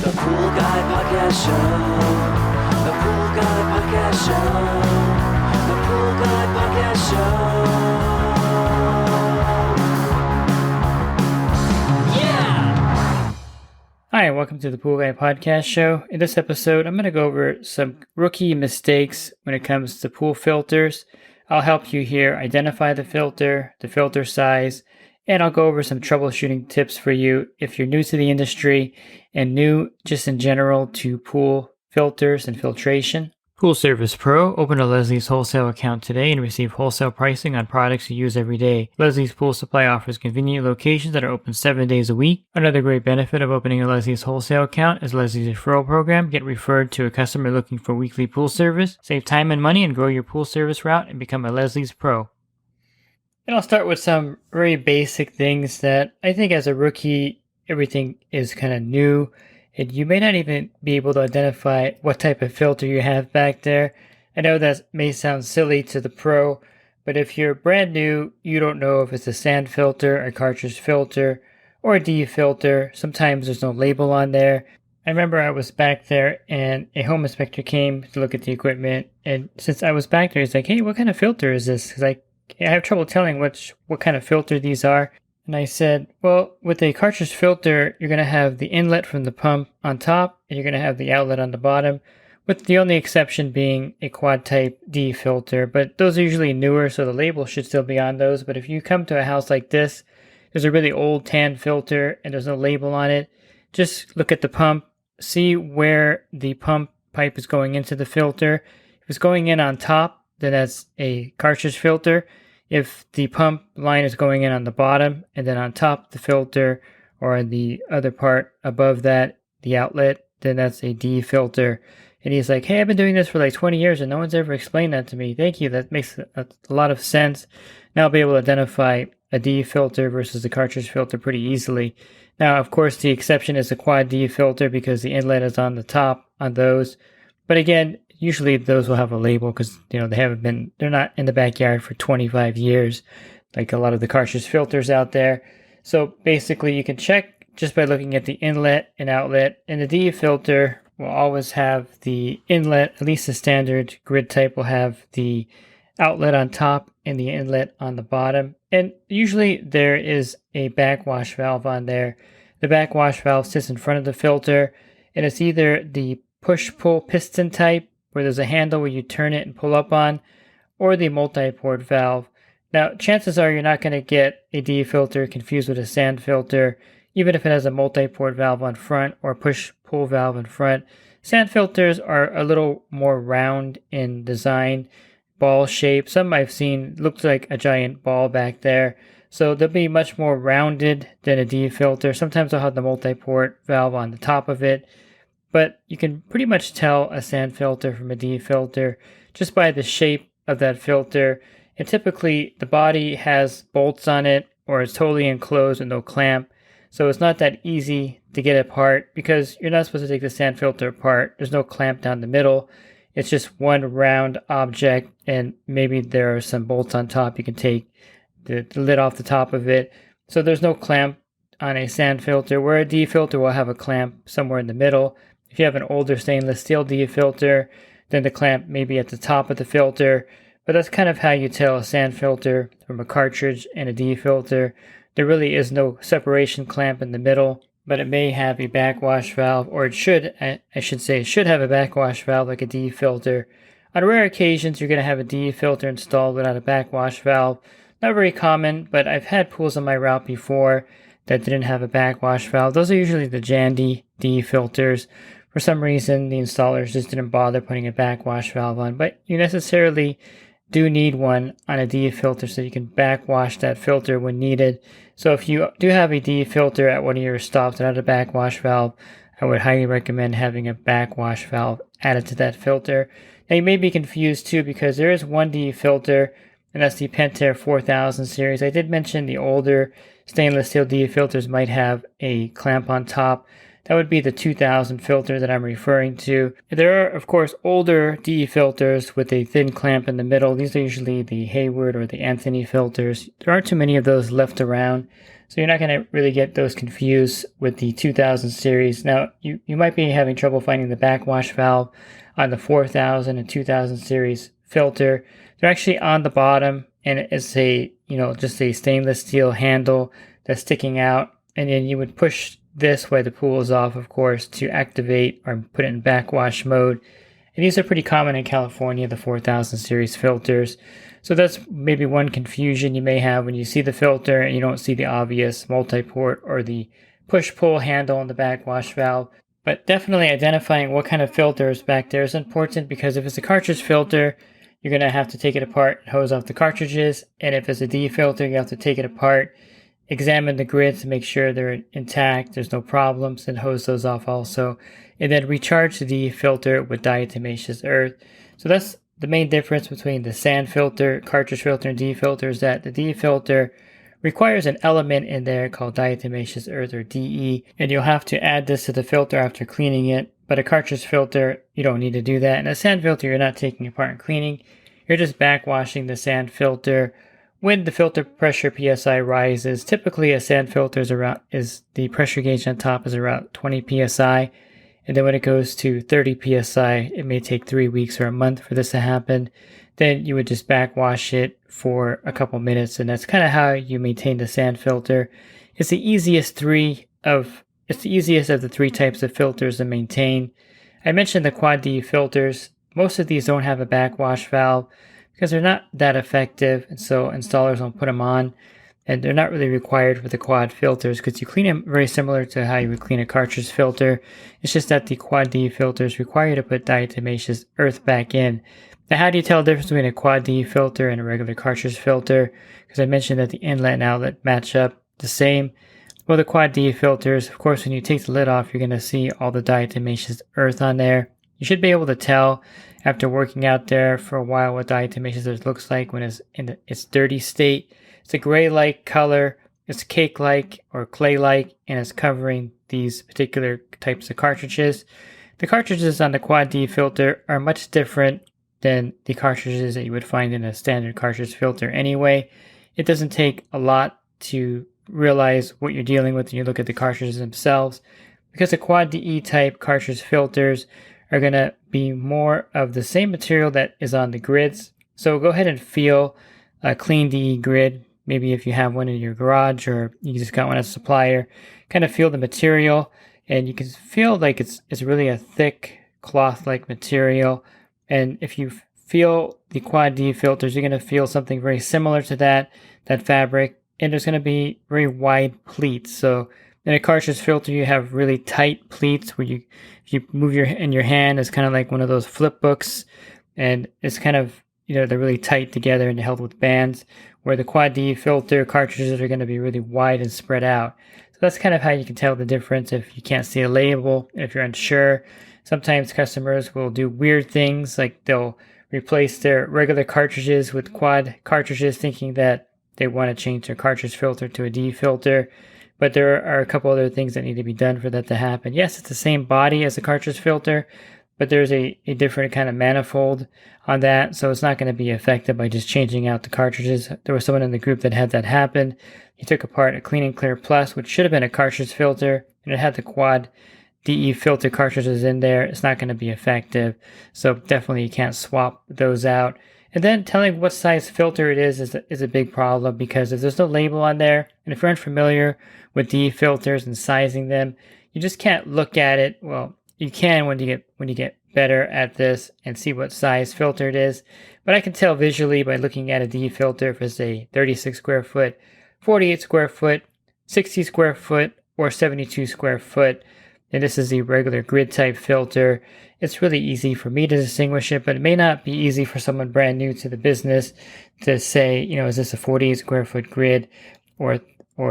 The Pool Guy Podcast Show. The Pool Guy Podcast Show. The Pool Guy Podcast Show. Yeah! Hi, welcome to the Pool Guy Podcast Show. In this episode, I'm going to go over some rookie mistakes when it comes to pool filters. I'll help you here identify the filter size, and I'll go over some troubleshooting tips for you if you're new to the industry and new just in general to pool filters and filtration. Pool Service Pro, open a Leslie's wholesale account today and receive wholesale pricing on products you use every day. Leslie's Pool Supply offers convenient locations that are open 7 days a week. Another great benefit of opening a Leslie's wholesale account is Leslie's referral program. Get referred to a customer looking for weekly pool service. Save time and money and grow your pool service route and become a Leslie's Pro. And I'll start with some very basic things that I think as a rookie, everything is kind of new. And you may not even be able to identify what type of filter you have back there. I know that may sound silly to the pro, but if you're brand new, you don't know if it's a sand filter, a cartridge filter, or a D filter. Sometimes there's no label on there. I remember I was back there and a home inspector came to look at the equipment. And since I was back there, he's like, "Hey, what kind of filter is this?" Because I have trouble telling what kind of filter these are. And I said, well, with a cartridge filter, you're going to have the inlet from the pump on top, and you're going to have the outlet on the bottom, with the only exception being a quad type D filter. But those are usually newer, so the label should still be on those. But if you come to a house like this, there's a really old tan filter, and there's no label on it. Just look at the pump, see where the pump pipe is going into the filter. If it's going in on top, then that's a cartridge filter. If the pump line is going in on the bottom and then on top the filter or the other part above that, the outlet, then that's a D filter. And he's like, "Hey, I've been doing this for like 20 years and no one's ever explained that to me. Thank you. That makes a lot of sense." Now I'll be able to identify a D filter versus a cartridge filter pretty easily. Now, of course, the exception is a quad D filter because the inlet is on the top on those. But again, usually those will have a label because, they're not in the backyard for 25 years like a lot of the cartridge filters out there. So basically you can check just by looking at the inlet and outlet. And the D filter will always have the inlet, at least the standard grid type will have the outlet on top and the inlet on the bottom. And usually there is a backwash valve on there. The backwash valve sits in front of the filter, and it's either the push-pull piston type, where there's a handle where you turn it and pull up on, or the multi-port valve. Now, chances are you're not going to get a D filter confused with a sand filter, even if it has a multi-port valve on front or push-pull valve in front. Sand filters are a little more round in design, ball shape. Some I've seen looks like a giant ball back there. So they'll be much more rounded than a D filter. Sometimes they'll have the multi-port valve on the top of it. But you can pretty much tell a sand filter from a D filter just by the shape of that filter. And typically the body has bolts on it or it's totally enclosed with no clamp. So it's not that easy to get apart because you're not supposed to take the sand filter apart. There's no clamp down the middle. It's just one round object, and maybe there are some bolts on top. You can take the lid off the top of it. So there's no clamp on a sand filter, where a D filter will have a clamp somewhere in the middle. If you have an older stainless steel D filter, then the clamp may be at the top of the filter. But that's kind of how you tell a sand filter from a cartridge and a D filter. There really is no separation clamp in the middle, but it may have a backwash valve, or it should have a backwash valve like a D filter. On rare occasions, you're going to have a D filter installed without a backwash valve. Not very common, but I've had pools on my route before that didn't have a backwash valve. Those are usually the Jandy D filters. For some reason, the installers just didn't bother putting a backwash valve on, but you necessarily do need one on a D filter so you can backwash that filter when needed. So if you do have a D filter at one of your stops without a backwash valve, I would highly recommend having a backwash valve added to that filter. Now you may be confused too, because there is one D filter, and that's the Pentair 4000 series. I did mention the older stainless steel D filters might have a clamp on top. That would be the 2000 filter that I'm referring to. There are, of course, older DE filters with a thin clamp in the middle. These are usually the Hayward or the Anthony filters. There aren't too many of those left around. So you're not going to really get those confused with the 2000 series. Now, you might be having trouble finding the backwash valve on the 4000 and 2000 series filter. They're actually on the bottom, and it's a, just a stainless steel handle that's sticking out. And then you would push this while the pool is off, of course, to activate or put it in backwash mode. And these are pretty common in California, the 4000 series filters. So that's maybe one confusion you may have when you see the filter and you don't see the obvious multi-port or the push-pull handle on the backwash valve. But definitely identifying what kind of filter is back there is important, because if it's a cartridge filter, you're going to have to take it apart and hose off the cartridges. And if it's a D filter, you have to take it apart, examine the grids to make sure they're intact, there's no problems, and hose those off also. And then recharge the D filter with Diatomaceous Earth. So that's the main difference between the sand filter, cartridge filter, and D filter, is that the D filter requires an element in there called Diatomaceous Earth, or DE, and you'll have to add this to the filter after cleaning it. But a cartridge filter, you don't need to do that. And a sand filter, you're not taking apart and cleaning. You're just backwashing the sand filter. When the filter pressure PSI rises, typically a sand filter is the pressure gauge on top is around 20 PSI. And then when it goes to 30 PSI, it may take 3 weeks or a month for this to happen. Then you would just backwash it for a couple minutes, and that's kind of how you maintain the sand filter. It's the easiest of the three types of filters to maintain. I mentioned the quad D filters. Most of these don't have a backwash valve because they're not that effective, and so installers don't put them on. And they're not really required for the quad filters because you clean them very similar to how you would clean a cartridge filter. It's just that the quad D filters require you to put Diatomaceous Earth back in. Now, how do you tell the difference between a quad D filter and a regular cartridge filter? Because I mentioned that the inlet and outlet match up the same. Well, the quad D filters, of course, when you take the lid off, you're going to see all the Diatomaceous Earth on there. You should be able to tell after working out there for a while what Diatomaceous Earth looks like when it's in its dirty state. It's a gray-like color, it's cake-like or clay-like, and it's covering these particular types of cartridges. The cartridges on the quad D filter are much different than the cartridges that you would find in a standard cartridge filter anyway. It doesn't take a lot to realize what you're dealing with when you look at the cartridges themselves, because the quad DE type cartridge filters are going to be more of the same material that is on the grids. So go ahead and feel a clean DE grid. Maybe if you have one in your garage or you just got one as a supplier, kind of feel the material, and you can feel like it's really a thick cloth-like material. And if you feel the quad D filters, you're going to feel something very similar to that fabric, and there's going to be very wide pleats. So in a cartridge filter, you have really tight pleats where if you move your hand, it's kind of like one of those flip books, and it's kind of, they're really tight together and held with bands, where the quad D filter cartridges are going to be really wide and spread out. So that's kind of how you can tell the difference if you can't see a label, if you're unsure. Sometimes customers will do weird things, like they'll replace their regular cartridges with quad cartridges thinking that they want to change their cartridge filter to a D filter. But there are a couple other things that need to be done for that to happen. Yes, it's the same body as the cartridge filter, but there's a different kind of manifold on that, so it's not going to be affected by just changing out the cartridges. There was someone in the group that had that happen. He took apart a Clean and Clear Plus, which should have been a cartridge filter, and it had the quad DE filter cartridges in there. It's not going to be effective, so definitely you can't swap those out. And then telling what size filter it is a big problem, because if there's no label on there, and if you're unfamiliar with DE filters and sizing them, you just can't look at it. Well, you can when you get better at this and see what size filter it is. But I can tell visually by looking at a DE filter if it's a 36 square foot, 48 square foot, 60 square foot, or 72 square foot. And this is the regular grid type filter. It's really easy for me to distinguish it, but it may not be easy for someone brand new to the business to say, is this a 48 square foot grid or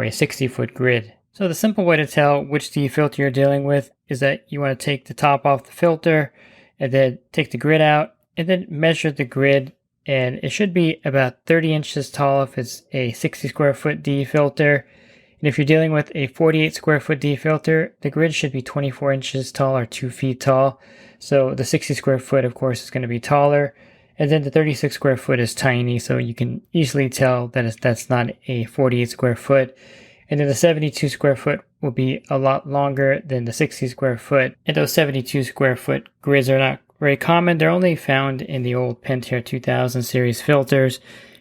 a 60 foot grid? So the simple way to tell which DE filter you're dealing with is that you want to take the top off the filter and then take the grid out and then measure the grid. And it should be about 30 inches tall if it's a 60 square foot DE filter. And if you're dealing with a 48 square foot DE filter, the grid should be 24 inches tall or 2 feet tall. So the 60 square foot, of course, is going to be taller. And then the 36 square foot is tiny, so you can easily tell that that's not a 48 square foot. And then the 72 square foot will be a lot longer than the 60 square foot. And those 72 square foot grids are not very common. They're only found in the old Pentair 2000 series filters.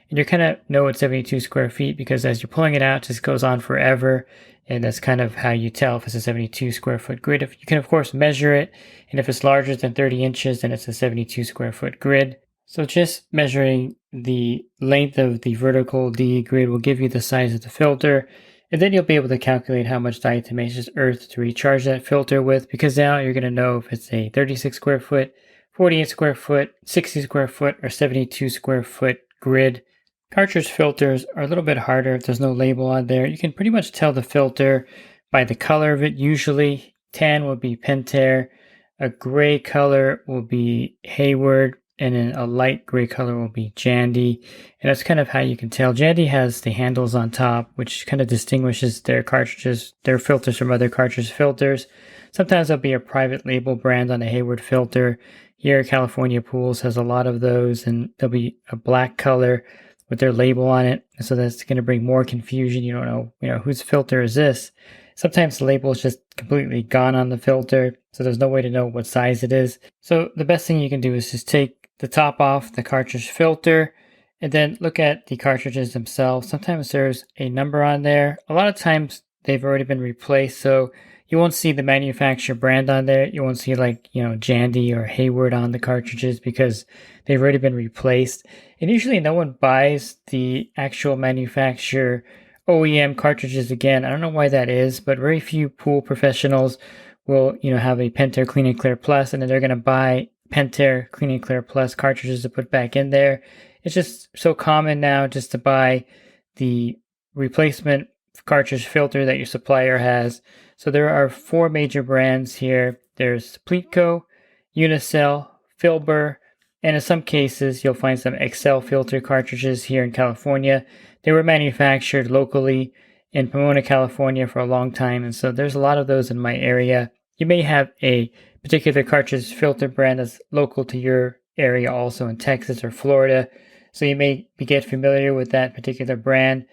And you kind of know it's 72 square feet because as you're pulling it out, it just goes on forever. And that's kind of how you tell if it's a 72 square foot grid. If you can, of course, measure it. And if it's larger than 30 inches, then it's a 72 square foot grid. So just measuring the length of the vertical D grid will give you the size of the filter. And then you'll be able to calculate how much diatomaceous earth to recharge that filter with, because now you're going to know if it's a 36 square foot, 48 square foot, 60 square foot, or 72 square foot grid. Cartridge filters are a little bit harder if there's no label on there. You can pretty much tell the filter by the color of it. Usually tan will be Pentair, a gray color will be Hayward, and then a light gray color will be Jandy. And that's kind of how you can tell. Jandy has the handles on top, which kind of distinguishes their cartridges, their filters from other cartridge filters. Sometimes there'll be a private label brand on a Hayward filter. Here, California Pools has a lot of those, and there'll be a black color with their label on it. So that's going to bring more confusion. You don't know, whose filter is this? Sometimes the label is just completely gone on the filter, so there's no way to know what size it is. So the best thing you can do is just take the top off the cartridge filter and then look at the cartridges themselves. Sometimes there's a number on there. A lot of times they've already been replaced, so you won't see the manufacturer brand on there. You won't see Jandy or Hayward on the cartridges because they've already been replaced. And usually no one buys the actual manufacturer OEM cartridges again. I don't know why that is, but very few pool professionals will, have a Pentair Clean and Clear Plus, and then they're going to buy Pentair Clean and Clear Plus cartridges to put back in there. It's just so common now just to buy the replacement cartridge filter that your supplier has. So there are 4 major brands here. There's Pleatco, Unicel, Filbur, and in some cases you'll find some Excel filter cartridges here in California. They were manufactured locally in Pomona, California for a long time, and so there's a lot of those in my area. You may have a particular cartridge filter brand that's local to your area also in Texas or Florida, so you may get familiar with that particular brand.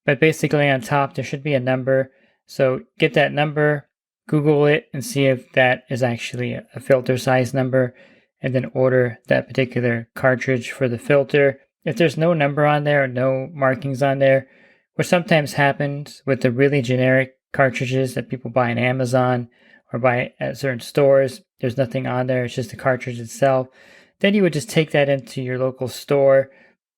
But basically on top there should be a number, so get that number, Google it, and see if that is actually a filter size number, and then order that particular cartridge for the filter. If there's no number on there or no markings on there, which sometimes happens with the really generic cartridges that people buy on Amazon or buy at certain stores, there's nothing on there, it's just the cartridge itself, then you would just take that into your local store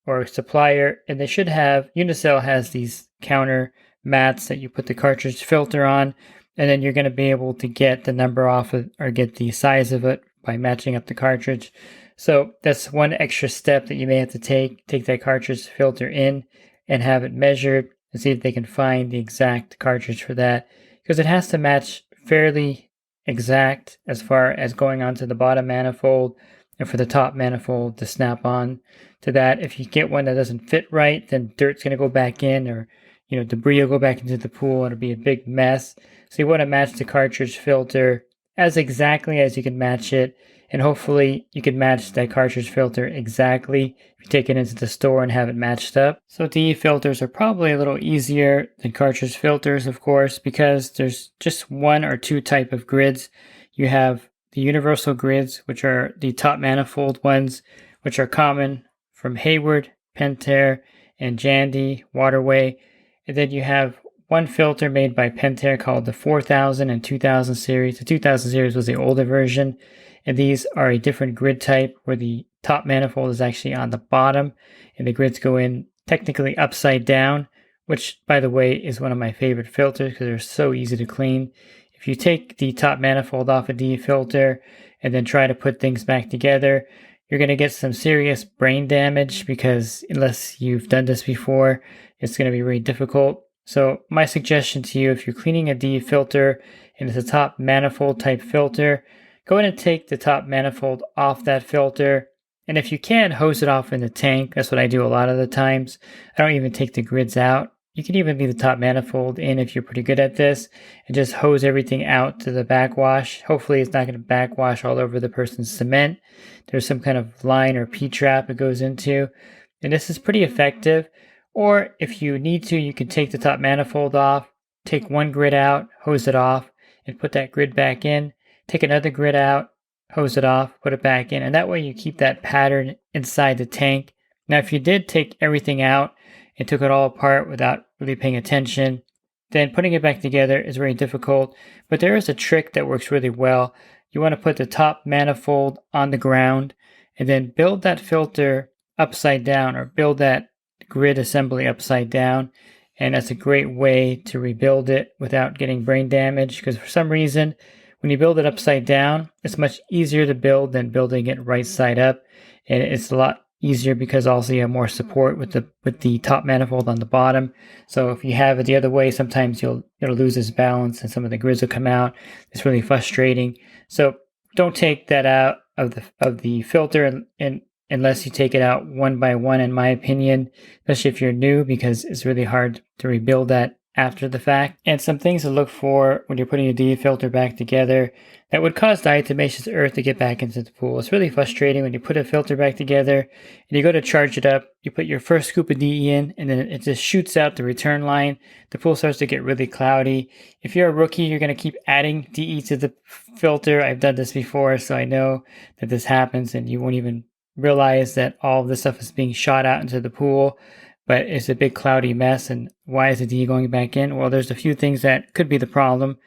or supplier, and they should have, Unicel has these counter mats that you put the cartridge filter on, and then you're going to be able to get the number off it or get the size of it by matching up the cartridge. So that's one extra step that you may have to take that cartridge filter in and have it measured and see if they can find the exact cartridge for that, because it has to match fairly exact as far as going onto the bottom manifold and for the top manifold to snap on to that. If you get one that doesn't fit right, then dirt's going to go back in, or debris will go back into the pool and it'll be a big mess. So you want to match the cartridge filter as exactly as you can match it, and hopefully you can match that cartridge filter exactly if you take it into the store and have it matched up. So DE filters are probably a little easier than cartridge filters, of course, because there's just 1 or 2 type of grids. You have the universal grids, which are the top manifold ones, which are common from Hayward, Pentair, and Jandy, Waterway. And then you have one filter made by Pentair called the 4000 and 2000 series. The 2000 series was the older version, and these are a different grid type where the top manifold is actually on the bottom and the grids go in technically upside down, which, by the way, is one of my favorite filters because they're so easy to clean. If you take the top manifold off a DE filter and then try to put things back together, you're going to get some serious brain damage, because unless you've done this before, it's going to be really difficult. So my suggestion to you, if you're cleaning a DE filter and it's a top manifold type filter, go ahead and take the top manifold off that filter. And if you can, hose it off in the tank. That's what I do a lot of the times. I don't even take the grids out. You can even leave the top manifold in if you're pretty good at this, and just hose everything out to the backwash. Hopefully it's not going to backwash all over the person's cement. There's some kind of line or P-trap it goes into, and this is pretty effective. Or if you need to, you can take the top manifold off, take one grid out, hose it off, and put that grid back in. Take another grid out, hose it off, put it back in, and that way you keep that pattern inside the tank. Now, if you did take everything out and took it all apart without really paying attention, then putting it back together is very difficult. But there is a trick that works really well. You want to put the top manifold on the ground and then build that filter upside down, or build that grid assembly upside down. And that's a great way to rebuild it without getting brain damage, because for some reason, when you build it upside down, it's much easier to build than building it right side up. And it's a lot easier because also you have more support with the top manifold on the bottom. So if you have it the other way, sometimes it'll lose its balance and some of the grids will come out. It's really frustrating. So don't take that out of the filter and unless you take it out one by one, in my opinion, especially if you're new, because it's really hard to rebuild that after the fact. And some things to look for when you're putting your DE filter back together that would cause diatomaceous earth to get back into the pool. It's really frustrating when you put a filter back together and you go to charge it up, you put your first scoop of DE in, and then it just shoots out the return line. The pool starts to get really cloudy. If you're a rookie, you're going to keep adding DE to the filter. I've done this before, so I know that this happens, and you won't even realize that all of this stuff is being shot out into the pool, but it's a big cloudy mess. And why is the DE going back in? Well, there's a few things that could be the problem.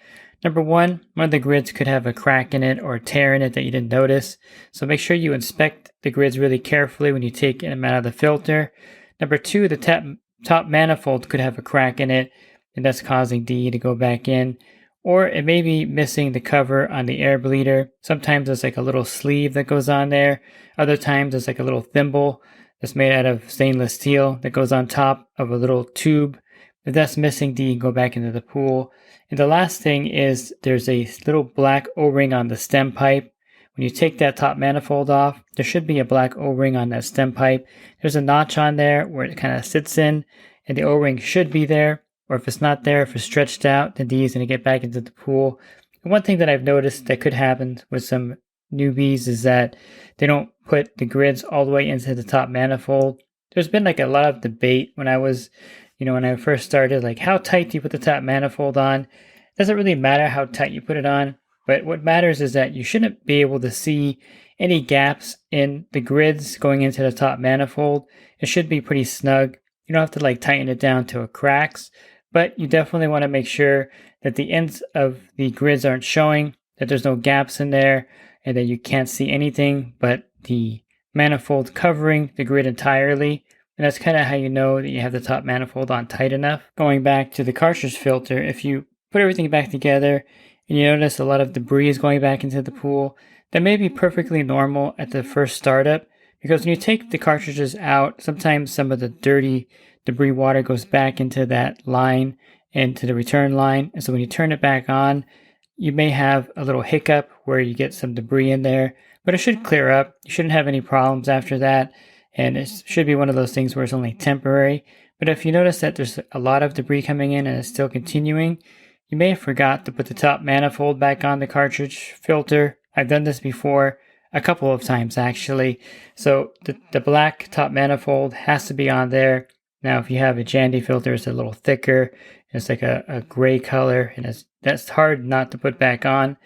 Number one of the grids could have a crack in it or a tear in it that you didn't notice. So make sure you inspect the grids really carefully when you take them out of the filter. Number two, the top manifold could have a crack in it, and that's causing DE to go back in. Or it may be missing the cover on the air bleeder. Sometimes there's like a little sleeve that goes on there. Other times there's like a little thimble that's made out of stainless steel that goes on top of a little tube. If that's missing, DE can go back into the pool. And the last thing is there's a little black O-ring on the stem pipe. When you take that top manifold off, there should be a black O-ring on that stem pipe. There's a notch on there where it kind of sits in, and the O-ring should be there. Or if it's not there, if it's stretched out, then DE is going to get back into the pool. And one thing that I've noticed that could happen with some newbies is that they don't put the grids all the way into the top manifold. There's been like a lot of debate when I first started, like how tight do you put the top manifold on? It doesn't really matter how tight you put it on, but what matters is that you shouldn't be able to see any gaps in the grids going into the top manifold. It should be pretty snug. You don't have to like tighten it down to a cracks, but you definitely want to make sure that the ends of the grids aren't showing, that there's no gaps in there, and that you can't see anything but the manifold covering the grid entirely. And that's kind of how you know that you have the top manifold on tight enough. Going back to the cartridge filter, if you put everything back together and you notice a lot of debris is going back into the pool, that may be perfectly normal at the first startup, because when you take the cartridges out, sometimes some of the dirty debris water goes back into that line and to the return line. And so when you turn it back on, you may have a little hiccup where you get some debris in there, but it should clear up. You shouldn't have any problems after that. And it should be one of those things where it's only temporary. But if you notice that there's a lot of debris coming in and it's still continuing, you may have forgot to put the top manifold back on the cartridge filter. I've done this before a couple of times actually. So the black top manifold has to be on there. Now if you have a Jandy filter, it's a little thicker. It's like a gray color, and that's hard not to put back on.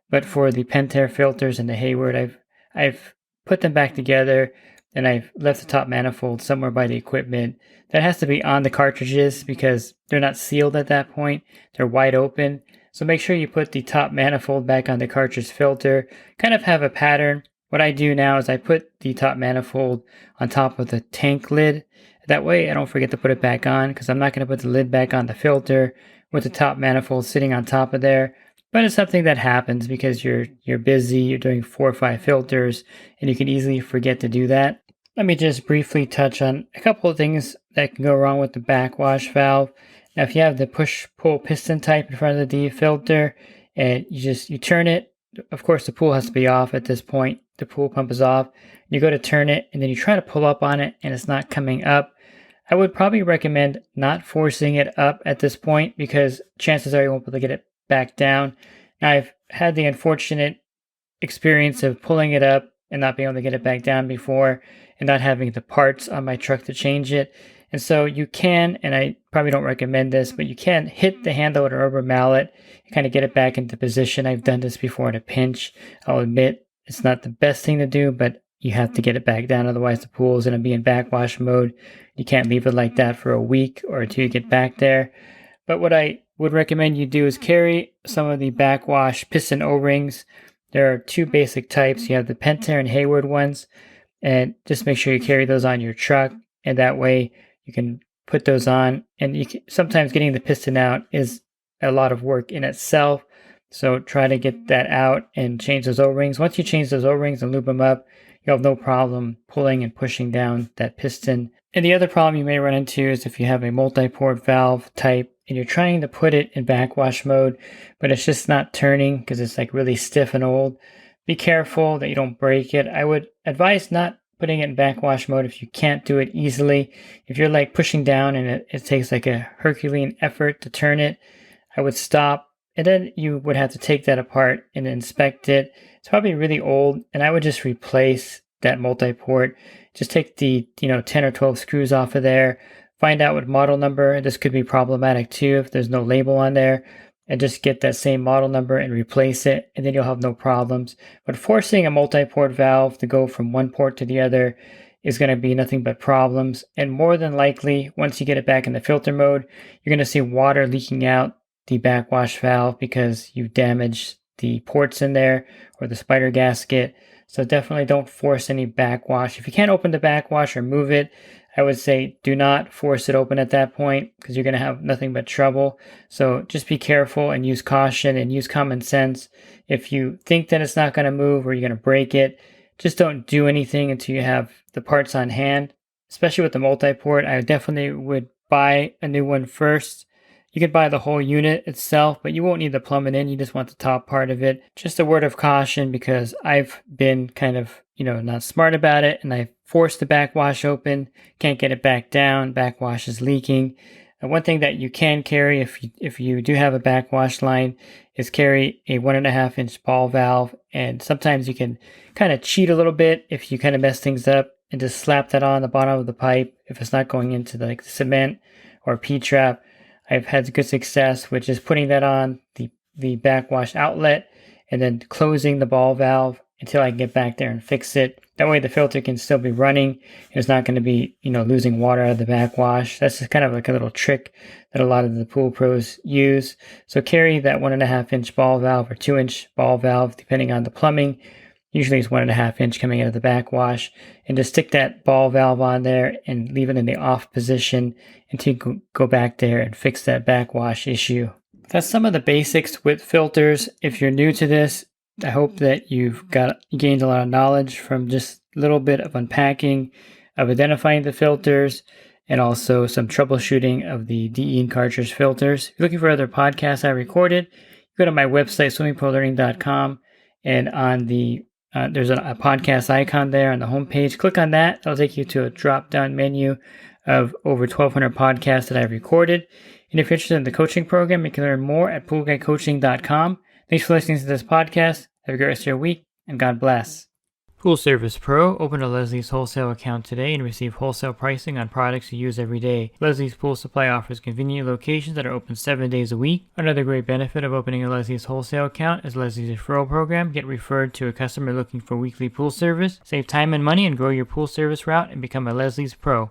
But for the Pentair filters and the Hayward, I've put them back together, and I've left the top manifold somewhere by the equipment. That has to be on the cartridges because they're not sealed at that point. They're wide open. So make sure you put the top manifold back on the cartridge filter. Kind of have a pattern. What I do now is I put the top manifold on top of the tank lid. That way I don't forget to put it back on, because I'm not going to put the lid back on the filter with the top manifold sitting on top of there. But it's something that happens because you're busy, you're doing 4 or 5 filters, and you can easily forget to do that. Let me just briefly touch on a couple of things that can go wrong with the backwash valve. Now, if you have the push-pull piston type in front of the DE filter, and you turn it, of course the pool has to be off at this point. The pool pump is off. You go to turn it, and then you try to pull up on it, and it's not coming up. I would probably recommend not forcing it up at this point, because chances are you won't be able to get it back down. Now, I've had the unfortunate experience of pulling it up and not being able to get it back down before, and not having the parts on my truck to change it. And so you can, and I probably don't recommend this, but you can hit the handle with a rubber mallet and kind of get it back into position. I've done this before in a pinch. I'll admit it's not the best thing to do, but you have to get it back down. Otherwise, the pool is going to be in backwash mode. You can't leave it like that for a week or two to get back there. But what I would recommend you do is carry some of the backwash piston O-rings. There are two basic types. You have the Pentair and Hayward ones, and just make sure you carry those on your truck, and that way you can put those on. And sometimes getting the piston out is a lot of work in itself, so try to get that out and change those O-rings. Once you change those O-rings and lube them up, you'll have no problem pulling and pushing down that piston. And the other problem you may run into is if you have a multi-port valve type and you're trying to put it in backwash mode, but it's just not turning because it's like really stiff and old. Be careful that you don't break it. I would advise not putting it in backwash mode if you can't do it easily. If you're like pushing down and it takes like a Herculean effort to turn it, I would stop, and then you would have to take that apart and inspect it. It's probably really old, and I would just replace that multi-port. Just take the 10 or 12 screws off of there. Find out what model number. This could be problematic too if there's no label on there. And just get that same model number and replace it, and then you'll have no problems. But forcing a multi-port valve to go from one port to the other is going to be nothing but problems. And more than likely, once you get it back in the filter mode, you're going to see water leaking out the backwash valve because you've damaged the ports in there or the spider gasket. So definitely don't force any backwash. If you can't open the backwash or move it, I would say do not force it open at that point because you're going to have nothing but trouble. So just be careful and use caution and use common sense. If you think that it's not going to move or you're going to break it, just don't do anything until you have the parts on hand. Especially with the multi-port, I definitely would buy a new one first. You could buy the whole unit itself, but you won't need the plumbing in. You just want the top part of it. Just a word of caution because I've been kind of, not smart about it, and I forced the backwash open, can't get it back down, backwash is leaking. And one thing that you can carry if you do have a backwash line is carry a 1.5 inch ball valve, and sometimes you can kind of cheat a little bit if you kind of mess things up and just slap that on the bottom of the pipe if it's not going into the cement or P-trap. I've had good success with just putting that on the backwash outlet and then closing the ball valve until I can get back there and fix it. That way the filter can still be running and it's not going to be, losing water out of the backwash. That's just kind of like a little trick that a lot of the pool pros use. So carry that 1.5 inch ball valve or 2 inch ball valve, depending on the plumbing. Usually it's 1.5 inch coming out of the backwash, and just stick that ball valve on there and leave it in the off position until you go back there and fix that backwash issue. That's some of the basics with filters. If you're new to this, I hope that you've gained a lot of knowledge from just a little bit of unpacking, of identifying the filters, and also some troubleshooting of the DE and cartridge filters. If you're looking for other podcasts I recorded, go to my website, swimmingpoollearning.com, and on the there's a podcast icon there on the homepage. Click on that. That'll take you to a drop-down menu of over 1,200 podcasts that I've recorded. And if you're interested in the coaching program, you can learn more at poolguycoaching.com. Thanks for listening to this podcast. Have a great rest of your week, and God bless. Pool Service Pro. Open a Leslie's wholesale account today and receive wholesale pricing on products you use every day. Leslie's Pool Supply offers convenient locations that are open 7 days a week. Another great benefit of opening a Leslie's wholesale account is Leslie's referral program. Get referred to a customer looking for weekly pool service. Save time and money and grow your pool service route and become a Leslie's Pro.